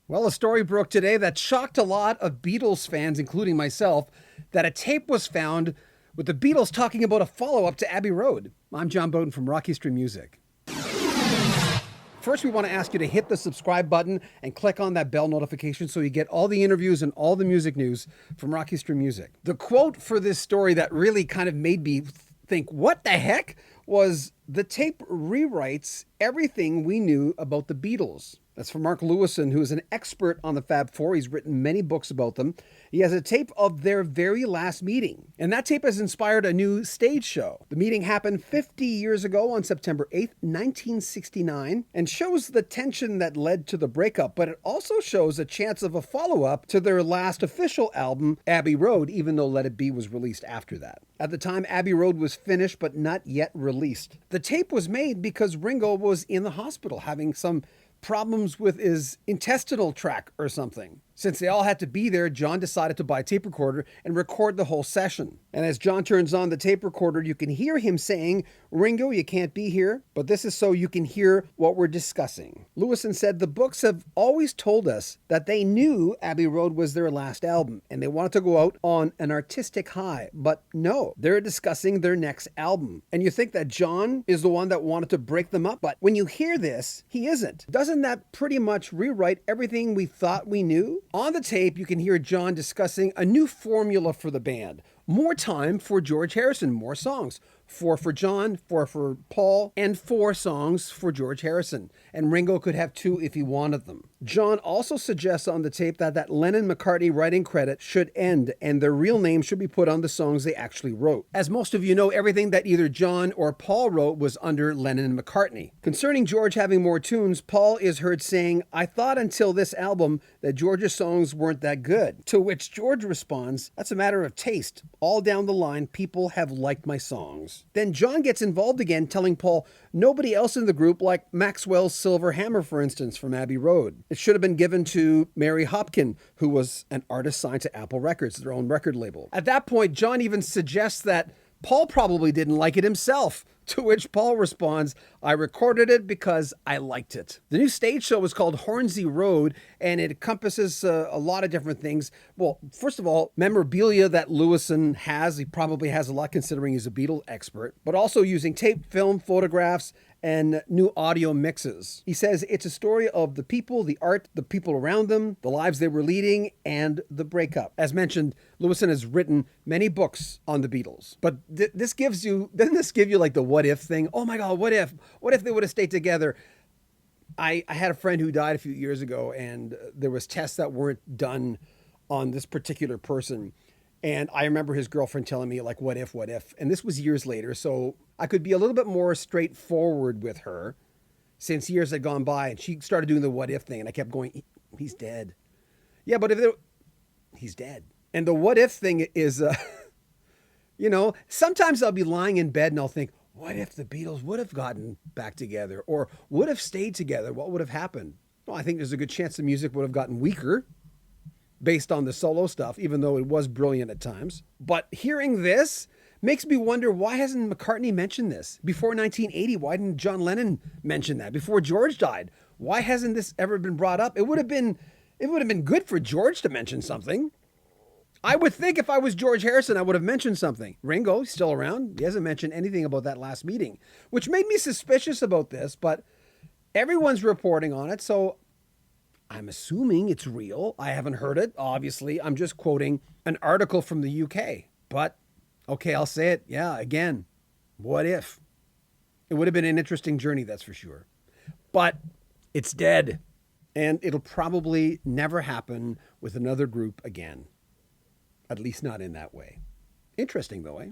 Well, a story broke today that shocked a lot of Beatles fans, including myself, that a tape was found with the Beatles talking about a follow-up to Abbey Road. I'm John Bowden from Rock History Music. First, we want to ask you to hit the subscribe button and click on that bell notification so you get all the interviews and all the music news from Rock History Music. The quote for this story that really kind of made me think, what the heck, was the tape rewrites everything we knew about the Beatles. That's from Mark Lewisohn, who is an expert on the Fab Four. He's written many books about them. He has a tape of their very last meeting, and that tape has inspired a new stage show. The meeting happened 50 years ago on September 8th, 1969, and shows the tension that led to the breakup, but it also shows a chance of a follow-up to their last official album, Abbey Road, even though Let It Be was released after that. At the time, Abbey Road was finished, but not yet released. The tape was made because Ringo was in the hospital having some problems with his intestinal tract or something. Since they all had to be there, John decided to buy a tape recorder and record the whole session. And as John turns on the tape recorder, you can hear him saying, "Ringo, you can't be here, but this is so you can hear what we're discussing." Lewisohn said the books have always told us that they knew Abbey Road was their last album and they wanted to go out on an artistic high. But no, they're discussing their next album. And you think that John is the one that wanted to break them up, but when you hear this, he isn't. Doesn't that pretty much rewrite everything we thought we knew? On the tape, you can hear John discussing a new formula for the band. More time for George Harrison, more songs. 4 for John, 4 for Paul, and 4 songs for George Harrison. And Ringo could have 2 if he wanted them. John also suggests on the tape that Lennon-McCartney writing credit should end and their real name should be put on the songs they actually wrote. As most of you know, everything that either John or Paul wrote was under Lennon and McCartney. Concerning George having more tunes, Paul is heard saying, "I thought until this album that George's songs weren't that good." To which George responds, "That's a matter of taste. All down the line, people have liked my songs." Then John gets involved again, telling Paul nobody else in the group liked Maxwell's Silver Hammer, for instance, from Abbey Road. It should have been given to Mary Hopkin, who was an artist signed to Apple Records, their own record label. At that point, John even suggests that Paul probably didn't like it himself, to which Paul responds, "I recorded it because I liked it." The new stage show was called Hornsey Road, and it encompasses a lot of different things. Well, first of all, memorabilia that Lewisohn has. He probably has a lot considering he's a Beatle expert, but also using tape, film, photographs, and new audio mixes. He says it's a story of the people, the art, the people around them, the lives they were leading, and the breakup. As mentioned, Lewisohn has written many books on the Beatles. But doesn't this give you like the what if thing? Oh my God, what if? What if they would have stayed together? I had a friend who died a few years ago, and there was tests that weren't done on this particular person. And I remember his girlfriend telling me, like, what if? And this was years later, so I could be a little bit more straightforward with her since years had gone by. And she started doing the what if thing, and I kept going, he's dead. Yeah, but he's dead. And the what if thing is, sometimes I'll be lying in bed and I'll think, what if the Beatles would have gotten back together or would have stayed together? What would have happened? Well, I think there's a good chance the music would have gotten weaker based on the solo stuff, even though it was brilliant at times. But hearing this makes me wonder, why hasn't McCartney mentioned this? Before 1980, why didn't John Lennon mention that? Before George died, why hasn't this ever been brought up? It would have been good for George to mention something. I would think if I was George Harrison, I would have mentioned something. Ringo, still around. He hasn't mentioned anything about that last meeting, which made me suspicious about this, but everyone's reporting on it, so I'm assuming it's real. I haven't heard it, obviously. I'm just quoting an article from the UK. But, okay, I'll say it. Yeah, again, what if? It would have been an interesting journey, that's for sure. But it's dead. And it'll probably never happen with another group again. At least not in that way. Interesting, though, eh?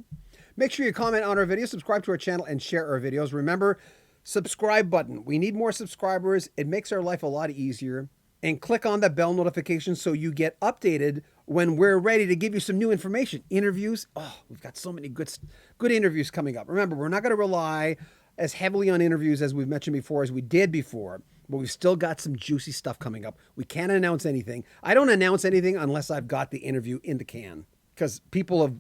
Make sure you comment on our video, subscribe to our channel, and share our videos. Remember, subscribe button. We need more subscribers. It makes our life a lot easier. And click on the bell notification so you get updated when we're ready to give you some new information. Interviews. Oh, we've got so many good interviews coming up. Remember, we're not going to rely as heavily on interviews as we've mentioned before as we did before, but we've still got some juicy stuff coming up. We can't announce anything. I don't announce anything unless I've got the interview in the can because people have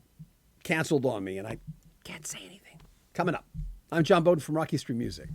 canceled on me and I can't say anything. Coming up, I'm John Bowden from Rock History Music.